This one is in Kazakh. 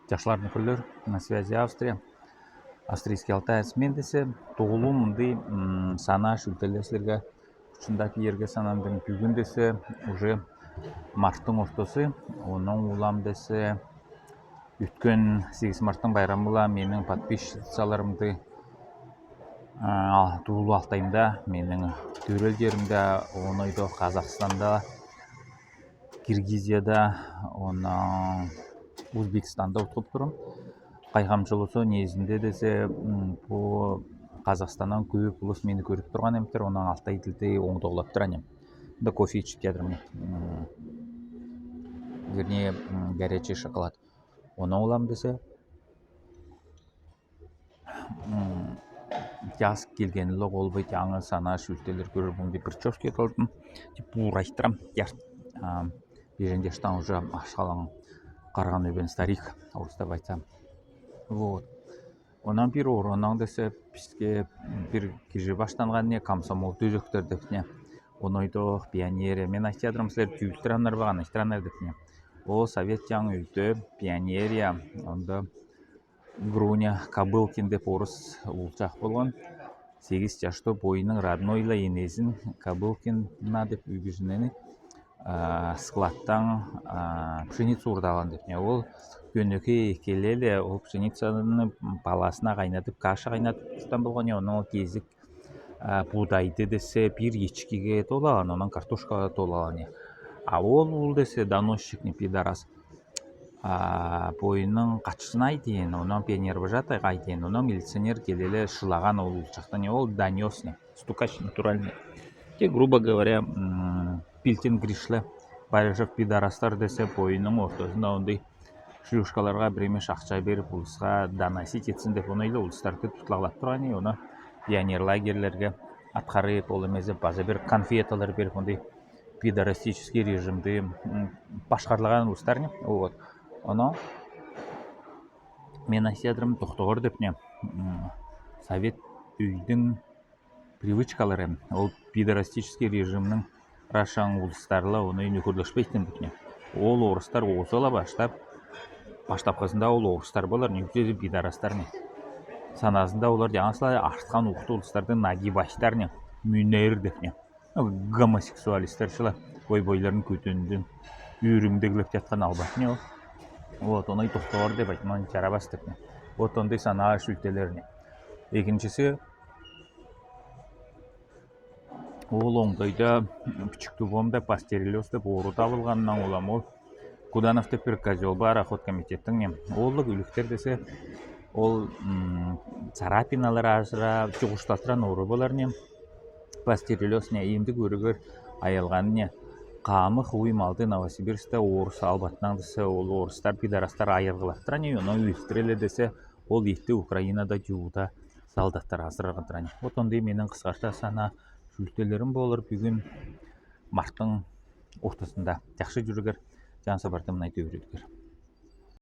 Жашлардың күллер, на связи Австрия. Австрийский Алтай мен десе, тоғылу мұндай сана шүлтелесілерге ұшындап ерге санамдың бүгін десе, уже марттың ортасы, оның улам десе, өткен 8 марттың байрамы бұла менің подписчицаларымды туылу Алтайымда, менің төрел жерімде, онойды Қазақстанда, Киргизияда, оның Өзбекстанда ұтқып тұрым. Қайғамшылысы негізінде десе, бұл Қазақстаннан көп ұлыс мені көріп тұрған емтер, оның Алтай тілді оңдоғылап тұран ем. Да кофе ішіп кедірім. Вернее, горячий шоколад. Оны олам десе, жаз келгенілі қолбай жаңы сана шүлтелер көрір бұнды прическа етілдім. Бұрайттырам. Берендештан уже ашқалың қарған өбен старик, орыстап айтсам. Вот. Онан бір орыннан десе, бізге бір кежі баштанған не комсомол төзектер депне. Онойды пионерия. Мен айтядырым сілер түйілтіранлар баған, айтыранлар депне. Ол совет жаңы үйті, пионерия, онда Груня Кабылкин деп орыс ұлчақ болған. 8 жашты бойының роднойлы енесін Кабылкина деп үйгізінені складтан пшеница ұрдаған депне. Ол көнеке екелелі, ол пшеницаны баласына қайнатып, каша қайнатып тұстан болған, оның кезік будайды десе бір ечкеге толаған, оның картошкаға толаған. Ол десе доносчик не пидарас. Бойының қатшысына айтейін, оның пионер бажатай айтейін, оның милиционер келелі шылаған ол ұлчақтан, ол донесный, стукач натуральный. Те, грубо говоря, пилтен гришлі, Парижев пидарастар десе бойының ортасында ондай шлюшкаларға біреме шақчай беріп, ұлысқа доносить етсін деп онайлы ұлыстарды тұтлағлап тұрған, оны пионер лагерлерге атқарып, ол емезе база бір конфеталар беріп, ондай пидарастический режимді башқарлаған ұлыстар. Оны мен айтадырым тоқтығыр депне, совет үйдің привычкалары, ол пидарастический режимнің рашан ұлыстарлы оны нөкірлішпейтін депне. Ол орыстар осыла баштап қасында ол орыстар болар, некізі пидарастар не. Санасында олар жаңасылай артқан ұқты ұлыстарды нагибаштар не, мүнер депне. Гомосексуалистер шыла, бойларын көтінден үйірімдегіліп жатқан албат не ол. Вот, оны тоқтығыр деп айтман жарабас депне. Вот, ондай сана шүлтелеріне. Екіншісі, ол оңдайда күчікті болымда пастерелес деп ору табылғанынан олам ол. Куданов деп бір козел бар, охот комитеттің не. Олық үліктер десе, ол царапиналар ажыра, жұғыштатыран ору болар не. Пастерелес не, емді көрігір аялған не. Қамық уймалды Новосибирскте орыс албатынан десе, ол орыстар пидарастар айырғылаттыра не, оны өйістірелі десе, ол етті Украинада жуыда солдаттар азырғыдыра не. Вот ондай менің қысқашта сана шүлтелерім болыр бүгін марттың ортасында. Жақшы жүрігер, жан сабарды мұнай төбіредігер.